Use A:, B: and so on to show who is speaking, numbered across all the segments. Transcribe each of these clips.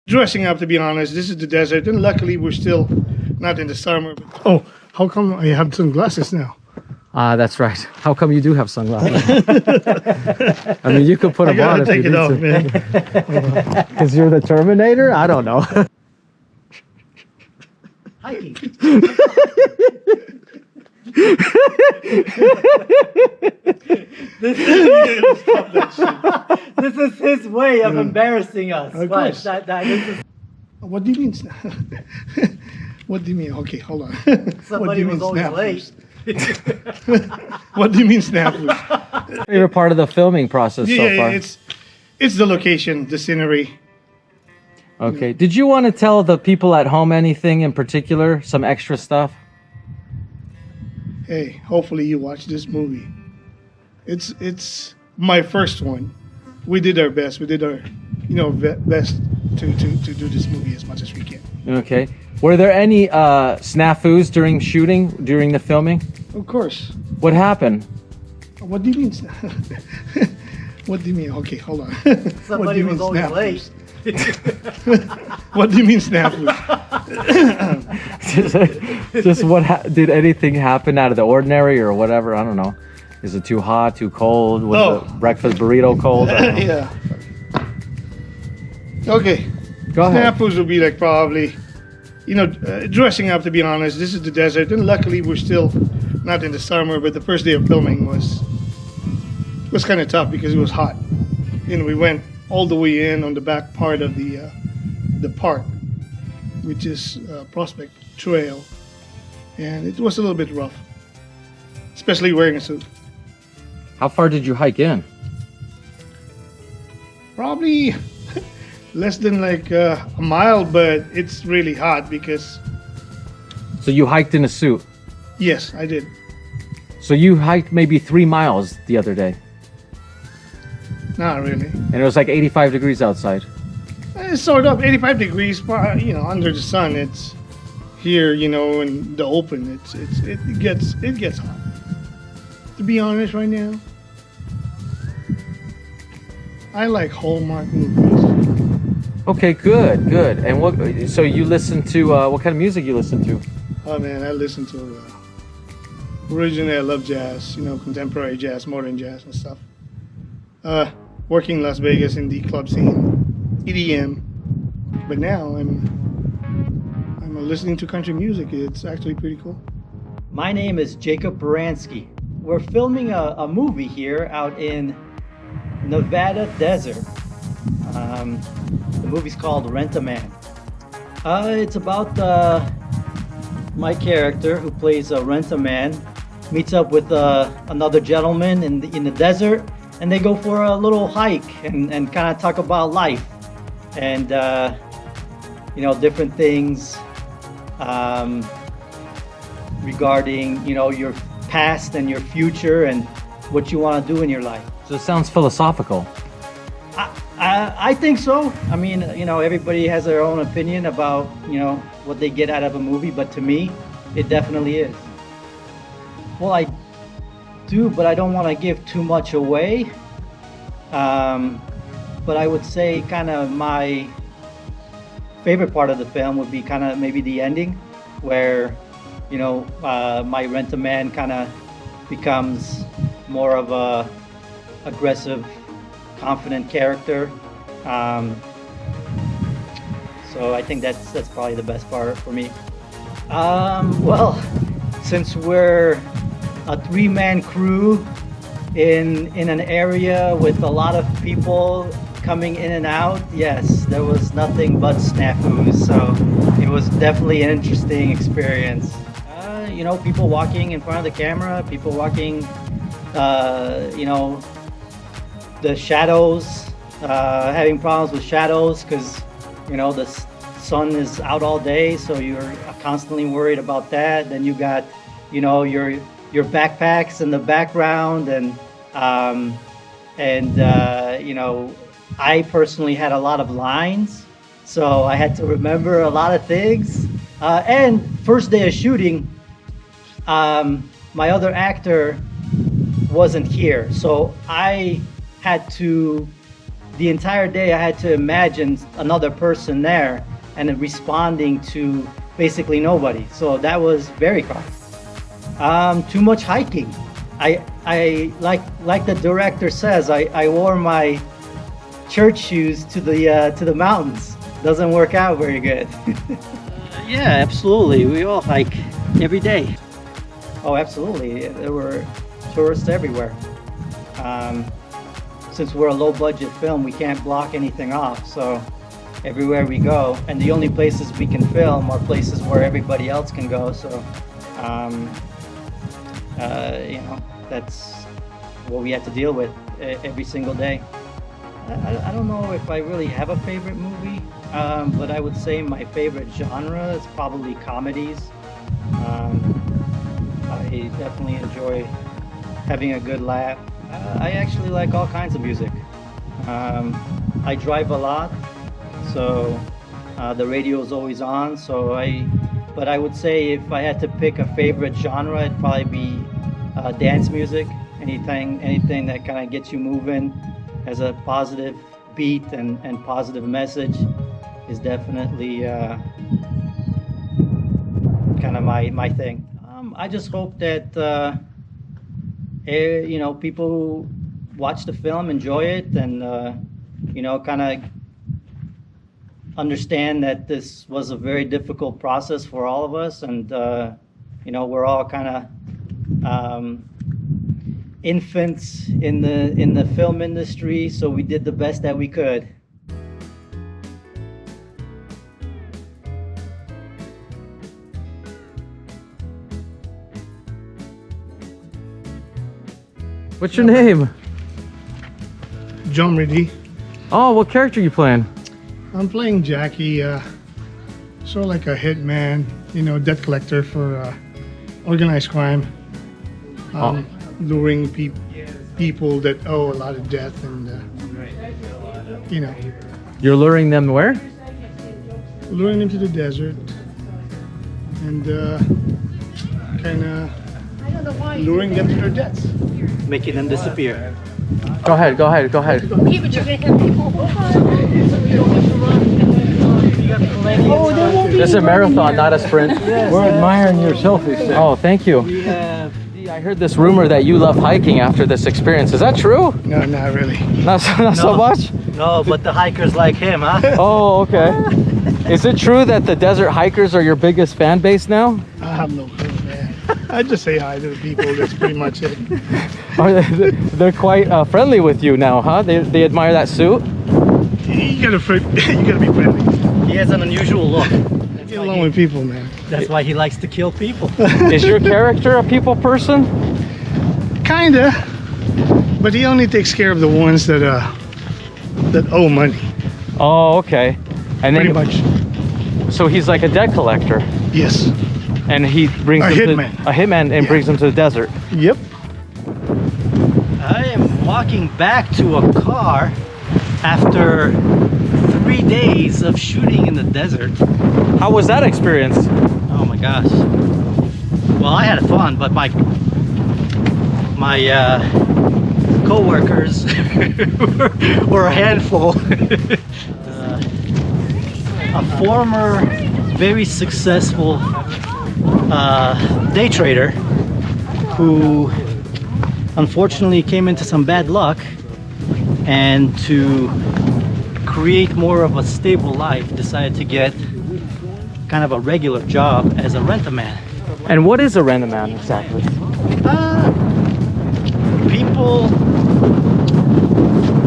A: Dressing up, to be honest. This is the desert, and luckily we're still not in the summer. Oh, how come I have sunglasses now?
B: That's right. How come you do have sunglasses? I mean, you could put them on if you need to.
A: Man.
B: Because you're the Terminator? I don't know.
C: Hiking. This is his way of embarrassing us.
A: Of course.
C: This is...
A: What do you mean? What do you mean? Okay, hold on.
C: Somebody was always late.
A: What do you mean snappers?
B: Favorite part of the filming process so far?
A: it's the location, the scenery.
B: Okay. Did you want to tell the people at home anything in particular? Some extra stuff?
A: Hey, hopefully you watch this movie. It's my first one. We did our best. We did our, best to do this movie as much as we can.
B: Okay. Were there any snafus during shooting, during the filming?
A: Of course.
B: What happened?
A: What do you mean? What do you mean? Okay, hold on.
C: Somebody was always late.
A: What do you mean snappers?
B: Just did anything happen out of the ordinary or whatever? I don't know. Is it too hot, too cold? Was the breakfast burrito cold?
A: Yeah. Okay.
B: Go ahead.
A: Snappers would be like probably, dressing up, to be honest. This is the desert, and luckily we're still not in the summer, but the first day of filming was kind of tough because it was hot. We went all the way in on the back part of the park, which is Prospect Trail, and it was a little bit rough, especially wearing a suit.
B: How far did you hike in?
A: Probably less than like a mile, but it's really hot because...
B: So you hiked in a suit?
A: Yes, I did.
B: So you hiked maybe 3 miles the other day?
A: Not really.
B: And it was like 85 degrees outside?
A: It's sort of 85 degrees, under the sun. It's here, in the open. It gets hot. To be honest, right now, I like Hallmark movies.
B: Okay, good. And so you listen to what kind of music you listen to?
A: Oh man, I listen to originally I love jazz, contemporary jazz, modern jazz and stuff. Working in Las Vegas in the club scene, EDM, but now I'm listening to country music. It's actually pretty cool.
C: My name is Jacob Baranski. We're filming a movie here out in Nevada desert. The movie's called Rent-a-Man. It's about my character who plays Rent-a-Man meets up with another gentleman in the desert, and they go for a little hike and kind of talk about life and different things regarding your past and your future and what you want to do in your life.
B: So it sounds philosophical.
C: I think so. I mean, everybody has their own opinion about what they get out of a movie, but to me, it definitely is. Well, I do, but I don't want to give too much away. But I would say kind of my favorite part of the film would be kind of maybe the ending, where my Rent-a-Man kind of becomes more of a aggressive, confident character. So I think that's probably the best part for me. Well, since we're a 3-man crew in an area with a lot of people coming in and out, yes, there was nothing but snafus. So it was definitely an interesting experience. People walking in front of the camera, people walking, the shadows, having problems with shadows because, the sun is out all day, so you're constantly worried about that. Then you got, your backpacks in the background, and I personally had a lot of lines, so I had to remember a lot of things. And first day of shooting, my other actor wasn't here, so I had to the entire day I had to imagine another person there and then responding to basically nobody. So that was very hard. Too much hiking. I like the director says, I wore my church shoes to the mountains. Doesn't work out very good.
D: Yeah, absolutely. We all hike every day.
C: Oh, absolutely. There were tourists everywhere. Since we're a low-budget film, we can't block anything off. So everywhere we go, and the only places we can film are places where everybody else can go. So, you know, that's what we had to deal with every single day. I don't know if I really have a favorite movie, but I would say my favorite genre is probably comedies. I definitely enjoy having a good laugh. I actually like all kinds of music. I drive a lot, so the radio is always on. But I would say if I had to pick a favorite genre, it'd probably be dance music. Anything that kind of gets you moving, has a positive beat and positive message, is definitely kind of my thing. I just hope that you know, people watch the film, enjoy it, and you know, kind of understand that this was a very difficult process for all of us, and you know, we're all kind of infants in the film industry, so we did the best that we could.
B: What's your name?
A: John Rady.
B: Oh, what character you playing?
A: I'm playing Jackie, sort of like a hitman, you know, debt collector for organized crime. Luring people that owe a lot of debt, and you know,
B: You're luring them where?
A: luring them to the desert, and kind of luring them to their debts.
C: Making them disappear.
B: Go ahead.
E: Okay, but you're gonna have people.
B: This is a marathon, not a sprint.
F: We're admiring your selfie stick.
B: Oh, thank you. I heard this rumor that you love hiking after this experience. Is that true?
A: No, not really.
B: Not so much?
C: No, but the hikers like him, huh?
B: Oh, okay. Is it true that the desert hikers are your biggest fan base now?
A: I have no clue, man. I just say hi to the people. That's pretty much it.
B: They're quite friendly with you now, huh? They admire that suit?
A: You gotta be friendly.
C: He has an unusual look.
A: Get along with people, man.
C: That's why he likes to kill people.
B: Is your character a people person?
A: Kinda, but he only takes care of the ones that owe money.
B: Oh, okay. And
A: Pretty
B: then,
A: much.
B: so he's like a debt collector,
A: Yes.
B: and he brings
A: A
B: them
A: hitman.
B: a hitman, and
A: Yeah.
B: brings them to the desert.
A: Yep.
C: I am walking back to a car after 3 days of shooting in the desert.
B: How was that experience?
C: Oh my gosh. Well, I had fun, but my co-workers were a handful. A former very successful day trader who unfortunately came into some bad luck, and to create more of a stable life decided to get kind of a regular job as a rent-a-man.
B: And what is a rent-a-man exactly?
C: People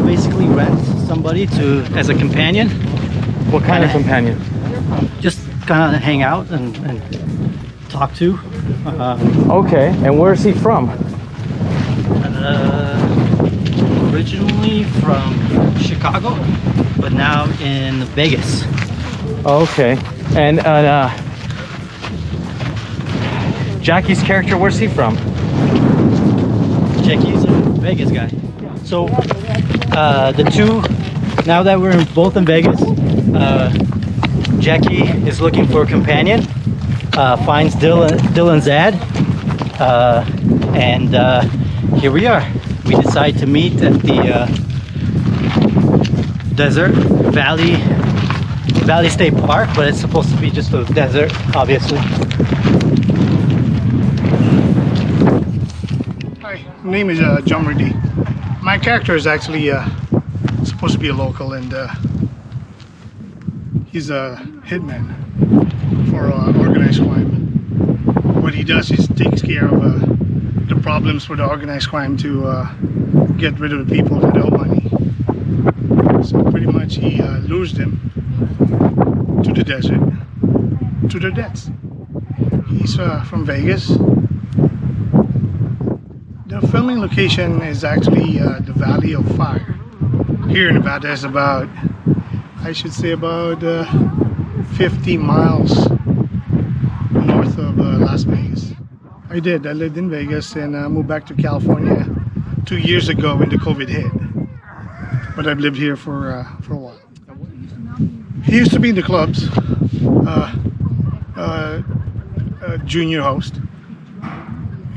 C: basically rent somebody as a companion,
B: What kind of companion?
C: just kind of hang out and talk to.
B: Okay, and where's he from?
C: Originally from Chicago, but now in Vegas.
B: Okay, and Jackie's character, where's he from?
C: Jackie's a Vegas guy. So the two, now that we're both in Vegas, Jackie is looking for a companion, finds Dillon's ad, and here we are. We decide to meet at desert, Valley State Park, but it's supposed to be just a desert, obviously.
A: Hi, my name is John Rady. My character is actually supposed to be a local, and he's a hitman for organized crime. What he does is takes care of the problems for the organized crime to get rid of the people that owe money. So pretty much he lures them to the desert, to their debts. He's from Vegas. The filming location is actually the Valley of Fire. Here in Nevada is about, I should say about 50 miles north of Las Vegas. I lived in Vegas and moved back to California 2 years ago when the COVID hit. But I've lived here for a while. He used to be in the clubs, junior host,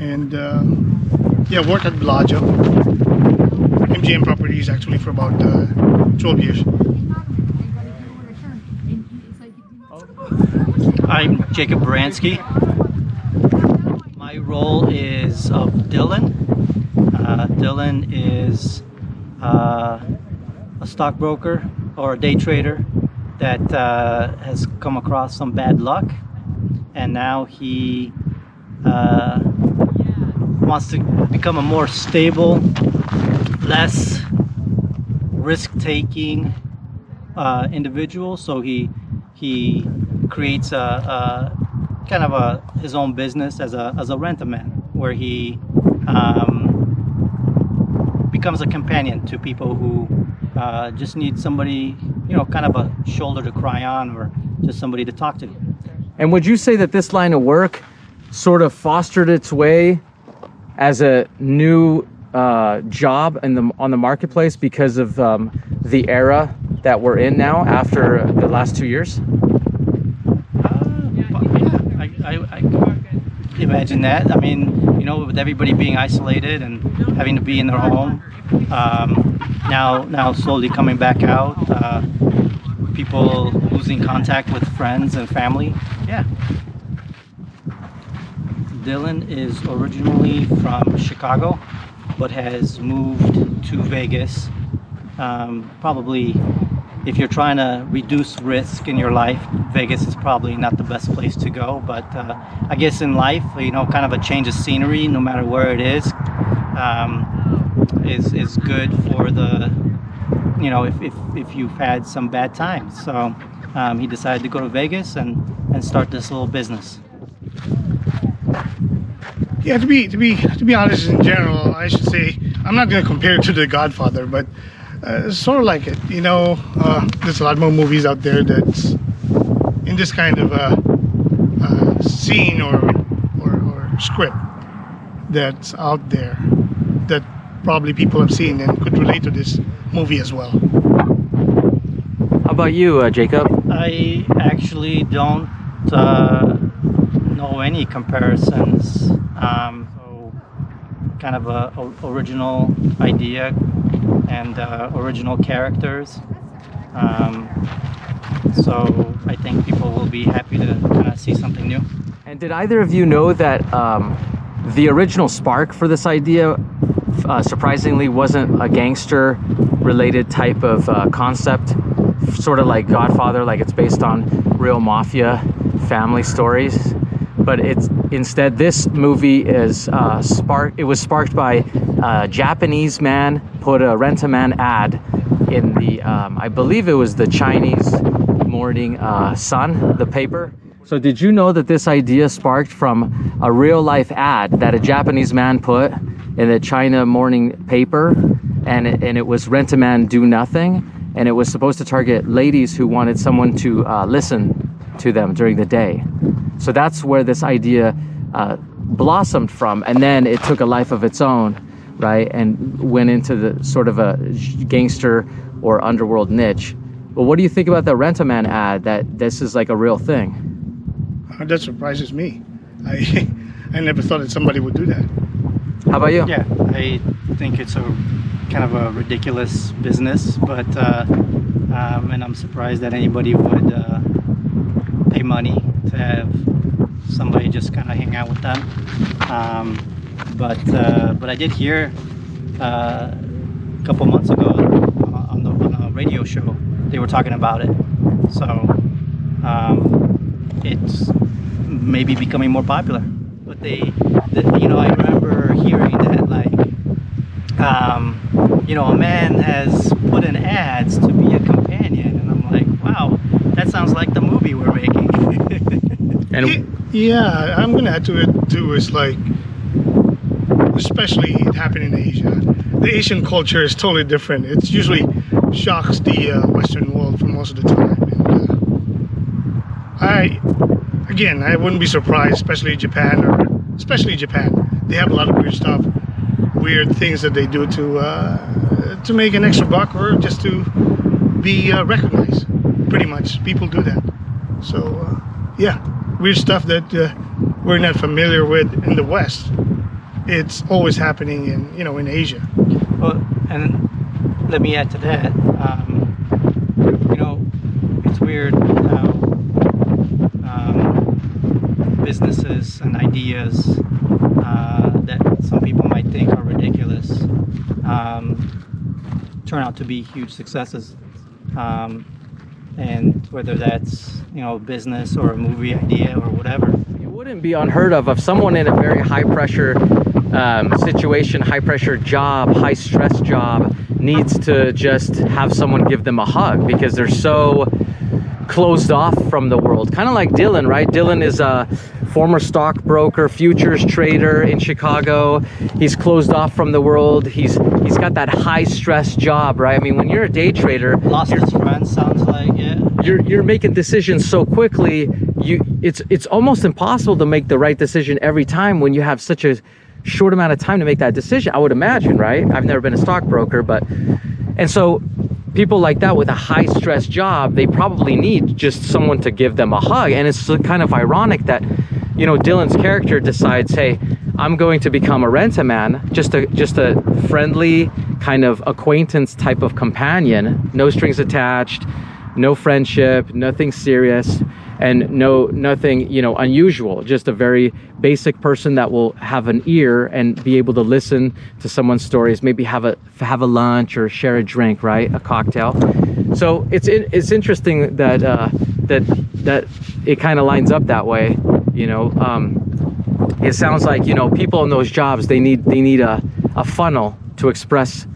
A: and yeah, worked at Bellagio, MGM Properties actually for about 12 years.
C: I'm Jacob Baranski. My role is of Dillon. Dillon is a stockbroker or a day trader that has come across some bad luck, and now he wants to become a more stable, less risk-taking individual. So he creates a kind of his own business as a rent-a-man, where he becomes a companion to people who just need somebody, you know, kind of a shoulder to cry on, or just somebody to talk to.
B: And would you say that this line of work sort of fostered its way as a new job on the marketplace because of the era that we're in now after the last 2 years?
C: I imagine that. I mean, you know, with everybody being isolated and having to be in their home, now slowly coming back out, people losing contact with friends and family. Yeah. Dillon is originally from Chicago, but has moved to Vegas. Probably, if you're trying to reduce risk in your life, Vegas is probably not the best place to go. But I guess in life, you know, kind of a change of scenery, no matter where it is good for the, you know, if you've had some bad times. So he decided to go to Vegas and start this little business.
A: Yeah, to be honest, in general, I should say I'm not going to compare it to The Godfather, but sort of like it. You know, there's a lot more movies out there that's in this kind of scene or script that's out there that probably people have seen and could relate to this movie as well.
B: How about you, Jacob?
C: I actually don't know any comparisons. So kind of a original idea and original characters. So I think people will be happy to kind of see something new.
B: And did either of you know that the original spark for this idea surprisingly wasn't a gangster related type of concept, sort of like Godfather, like it's based on real mafia family stories, but it's instead this movie is it was sparked by a Japanese man put a Rent-a-Man ad in the I believe it was the Chinese Morning Sun, the paper. So did you know that this idea sparked from a real life ad that a Japanese man put in the China morning paper, and it was Rent-a-Man Do Nothing, and it was supposed to target ladies who wanted someone to listen to them during the day. So that's where this idea blossomed from, and then it took a life of its own, right, and went into the sort of a gangster or underworld niche. But what do you think about the Rent-a-Man ad, that this is like a real thing?
A: That surprises me. I never thought that somebody would do that.
B: How about you?
C: Yeah, I think it's a kind of a ridiculous business, but and I'm surprised that anybody would pay money to have somebody just kind of hang out with them. But I did hear a couple months ago on a radio show they were talking about it. So it's maybe becoming more popular. But I remember hearing that, like, a man has put in ads to be a companion, and I'm like, wow, that sounds like the movie we're making.
B: And
A: Yeah, I'm gonna add to it too. Is like, especially it happened in Asia. The Asian culture is totally different. It's usually shocks the Western world for most of the time. And I wouldn't be surprised, especially Japan. They have a lot of weird stuff, weird things that they do to make an extra buck or just to be recognized. Pretty much, people do that. So yeah, weird stuff that we're not familiar with in the West. It's always happening in Asia.
C: Well, and let me add to that. It's weird how businesses and ideas that some people might think are ridiculous turn out to be huge successes. And whether that's business or a movie idea or whatever.
B: it wouldn't be unheard of someone in a very high pressure situation, high pressure job, high stress job needs to just have someone give them a hug because they're so closed off from the world. Kind of like Dillon, right? Dillon is a former stockbroker, futures trader in Chicago. He's closed off from the world. He's got that high stress job, right? I mean, when you're a day trader,
C: Lost his friends, sounds like, yeah.
B: you're making decisions so quickly. It's almost impossible to make the right decision every time when you have such a short amount of time to make that decision, I would imagine, right? I've never been a stockbroker, and so people like that with a high stress job, they probably need just someone to give them a hug. And it's kind of ironic that, Dillon's character decides, hey, I'm going to become a rent-a-man, just a friendly kind of acquaintance type of companion, no strings attached, no friendship, nothing serious, and nothing unusual, just a very basic person that will have an ear and be able to listen to someone's stories, maybe have a lunch or share a drink, right, a cocktail. So it's interesting that that it kind of lines up that way. It sounds like people in those jobs, they need a funnel to express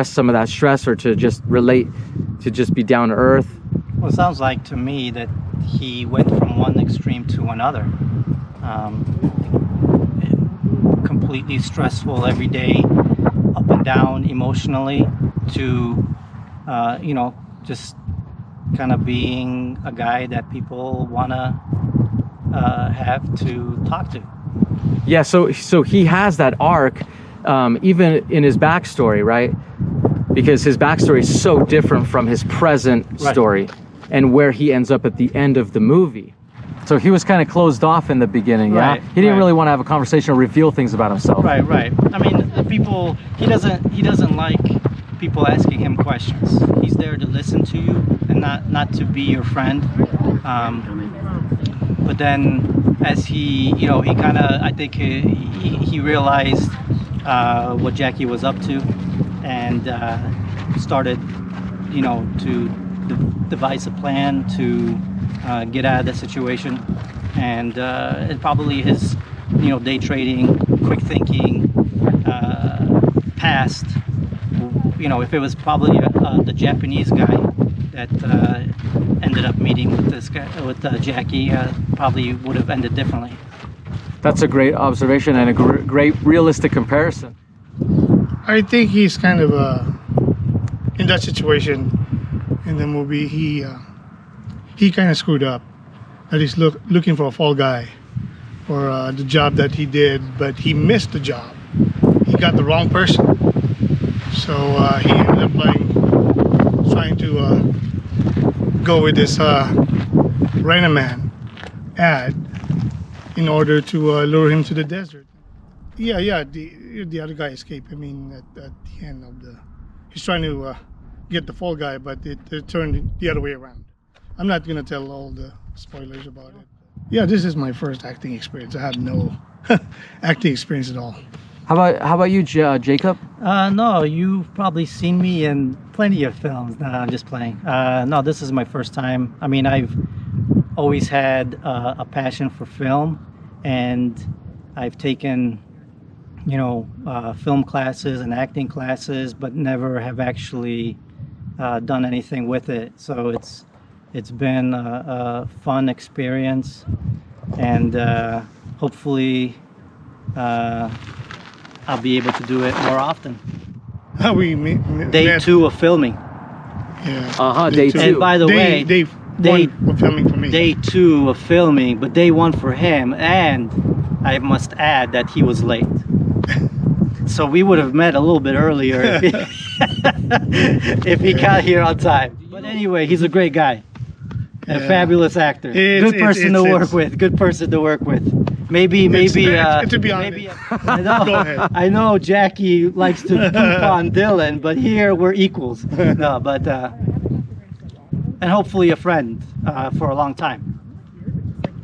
B: some of that stress, or to just relate, to just be down to earth.
C: Well, it sounds like to me that he went from one extreme to another. Completely stressful every day, up and down emotionally, to just kind of being a guy that people want to have to talk to.
B: Yeah, so he has that arc, even in his backstory, right? Because his backstory is so different from his present story, and where he ends up at the end of the movie. So he was kind of closed off in the beginning, yeah? He didn't really want to have a conversation or reveal things about himself.
C: Right. I mean, he doesn't like people asking him questions. He's there to listen to you and not to be your friend. But then as he kind of, I think he realized what Jackie was up to, and started, to devise a plan to get out of the situation. And probably his, day trading, quick thinking, past, if it was probably the Japanese guy that ended up meeting with this guy, with Jackie, probably would have ended differently.
B: That's a great observation and a great realistic comparison.
A: I think he's kind of in that situation in the movie. He kind of screwed up. That he's looking for a fall guy for the job that he did, but he missed the job. He got the wrong person. So he ended up trying to go with this Rent-a-Man ad in order to lure him to the desert. Yeah. The other guy escaped. I mean, at the end of he's trying to get the fall guy, but it turned the other way around. I'm not gonna tell all the spoilers about it. Yeah, this is my first acting experience. I have no acting experience at all.
B: How about you, Jacob?
C: No, you've probably seen me in plenty of films. No, I'm just playing. No, this is my first time. I mean, I've always had a passion for film, and I've taken, film classes and acting classes, but never have actually done anything with it. So it's been a fun experience, and hopefully I'll be able to do it more often.
A: How we meet?
C: Day 2 of filming.
A: Yeah.
B: Day two.
C: And by the way,
A: day one of filming for me.
C: Day 2 of filming, but day 1 for him, and I must add that he was late. So we would have met a little bit earlier if he got here on time. But anyway, he's a great guy. A fabulous actor. Good person to work with. Good person to work with. Maybe.
A: To be honest.
C: Maybe. I know.
A: Go ahead.
C: I know Jackie likes to poop on Dillon, but here we're equals. No, but and hopefully a friend for a long time.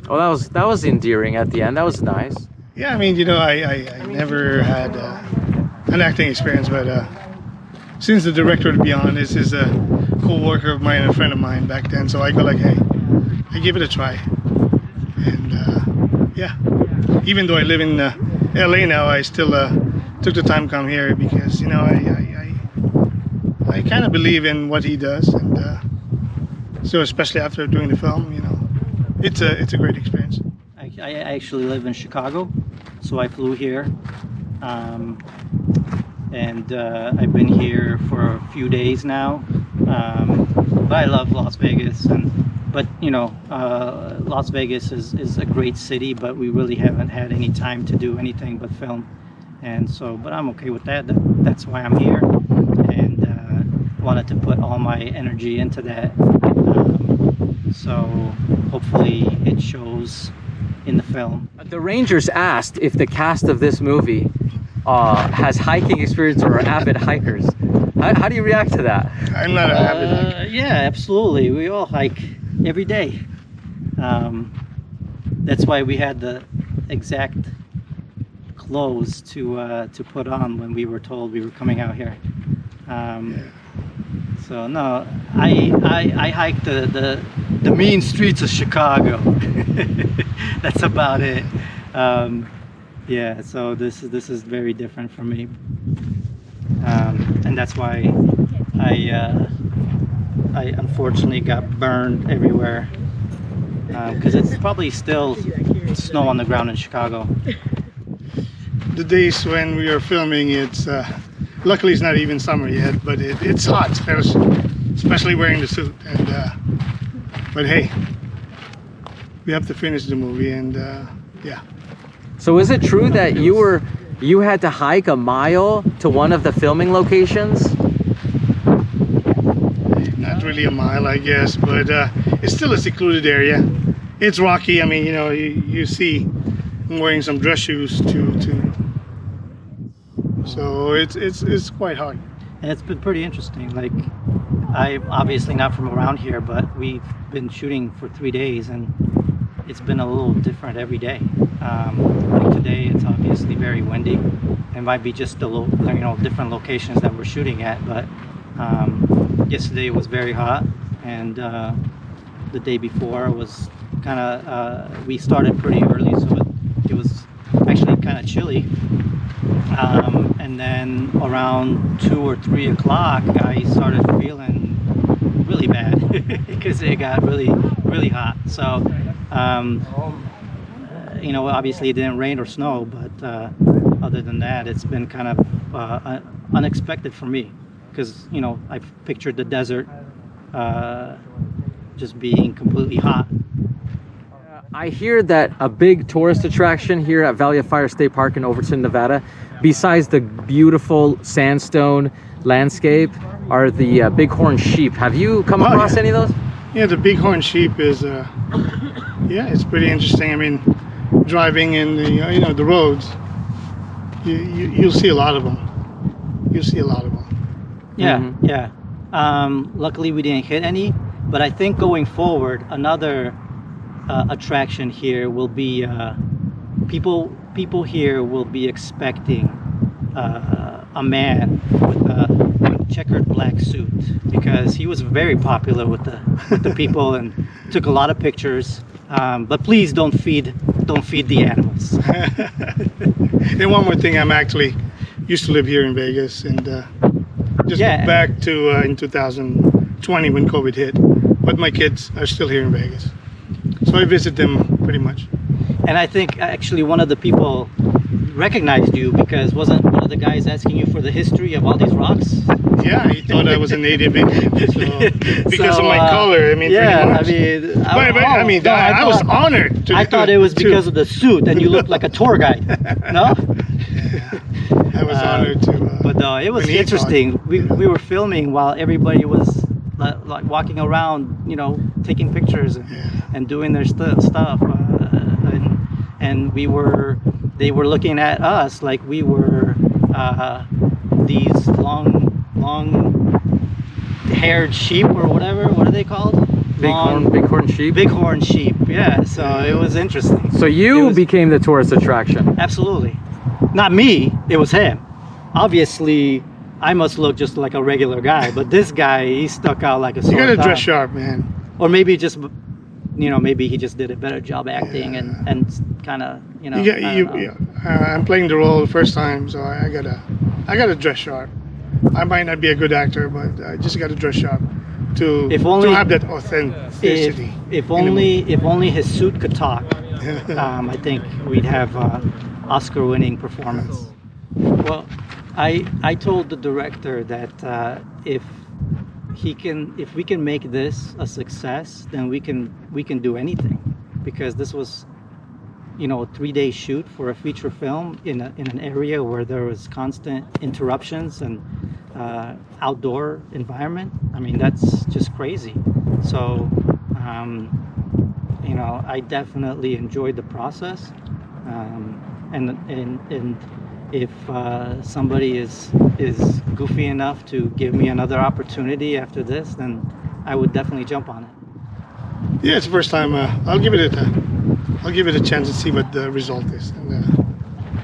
B: Oh, that was endearing at the end. That was nice.
A: Yeah, I mean, I never had an acting experience, but since the director, to be honest, is a co-worker of mine and a friend of mine back then, so I go like, hey, I give it a try. And yeah, even though I live in LA now, I still took the time to come here because, I kind of believe in what he does, and so especially after doing the film, it's a great experience.
C: I actually live in Chicago, so I flew here, and I've been here for a few days now. But I love Las Vegas, but Las Vegas is a great city, but we really haven't had any time to do anything but film, and so. But I'm okay with that. That's why I'm here, and wanted to put all my energy into that. So hopefully it shows in the film.
B: The Rangers asked if the cast of this movie has hiking experience or are avid hikers. How do you react to that?
A: I'm not a avid hiker.
C: Yeah, absolutely. We all hike every day. That's why we had the exact clothes to put on when we were told we were coming out here. So no, I hiked the mean streets of Chicago. That's about it. Yeah, so this is very different for me, and that's why I unfortunately got burned everywhere, because it's probably still snow on the ground in Chicago.
A: The days when we are filming, it's luckily it's not even summer yet, but it's hot, especially wearing the suit. And but hey, we have to finish the movie, and yeah.
B: So is it true that you had to hike a mile to one of the filming locations?
A: Not really a mile, I guess, but it's still a secluded area. It's rocky. I mean, you see, I'm wearing some dress shoes too. So it's quite hard.
C: And it's been pretty interesting. Like, I'm obviously not from around here, but we've been shooting for 3 days, and it's been a little different every day. Like today, it's obviously very windy. It might be just the different locations that we're shooting at, but yesterday was very hot, and the day before was kind of we started pretty early, so it was actually kind of chilly. And then around 2 or 3 o'clock, I started feeling really bad because it got really, really hot. So, obviously it didn't rain or snow, but other than that, it's been kind of unexpected for me because, I pictured the desert just being completely hot.
B: I hear that a big tourist attraction here at Valley of Fire State Park in Overton, Nevada, besides the beautiful sandstone landscape, are the bighorn sheep. Have you come across any of those?
A: Yeah, the bighorn sheep is, it's pretty interesting. I mean, driving in the roads, you'll see a lot of them. You'll see a lot of them.
C: Yeah,
B: Mm-hmm.
C: yeah. Luckily, we didn't hit any. But I think going forward, another attraction here will be people here will be expecting a man with a checkered black suit, because he was very popular with the people and took a lot of pictures. But please don't feed the animals.
A: And one more thing, I'm actually used to live here in Vegas, and just
C: Yeah.
A: moved back to in 2020 when COVID hit. But my kids are still here in Vegas, so I visit them pretty much.
C: And I think actually one of the people recognized you, because wasn't one of the guys asking you for the history of all these rocks?
A: Yeah, he thought I was a native Indian, so, because
C: So,
A: of my color. I mean,
C: yeah,
A: pretty much.
C: I mean,
A: I was honored to.
C: I thought it was because of the suit, and you looked like a tour guide. No,
A: I was honored to.
C: but no, it was
A: when he
C: interesting. We were filming while everybody was like walking around, taking pictures and doing their stuff, and they were looking at us like we were these long-haired sheep or whatever. What are they called?
B: Bighorn sheep.
C: Bighorn sheep. Yeah. So it was interesting.
B: So
C: It
B: you
C: was-
B: became the tourist attraction.
C: Absolutely. Not me. It was him. Obviously, I must look just like a regular guy, but this guy, he stuck out like a sore
A: You gotta
C: thumb.
A: dress sharp, man.
C: Or maybe just, maybe he just did a better job acting and kind of, I don't know.
A: I'm playing the role the first time, so I gotta dress sharp. I might not be a good actor, but I just gotta dress sharp to
C: only-
A: to have that authenticity.
C: If only his suit could talk, I think we'd have Oscar-winning performance. Well, I told the director that if we can make this a success, then we can do anything, because this was a 3-day shoot for a feature film in an area where there was constant interruptions and outdoor environment. I mean, that's just crazy. So I definitely enjoyed the process, and if somebody is goofy enough to give me another opportunity after this, then I would definitely jump on it.
A: Yeah, it's the first time. I'll give it a chance and see what the result is, and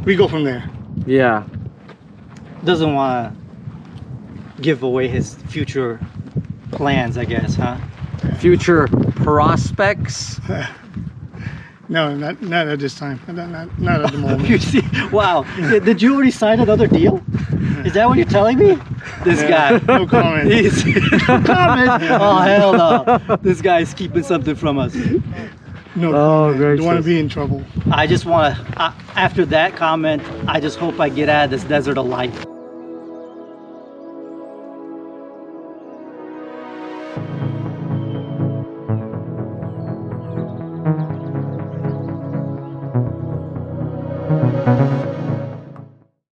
A: we go from there.
B: Yeah.
C: Doesn't want to give away his future plans, I guess, huh?
B: Future prospects.
A: No, not at this time. Not at the moment.
C: You see, wow. Did you already sign another deal? Is that what you're telling me? This guy.
A: No comment.
C: He's no comment. Oh hell no! This guy's keeping something from us.
A: No.
B: Oh,
A: comment. Don't want to
B: gracious.
A: be in trouble.
C: I just want to. After that comment, I just hope I get out of this desert alive.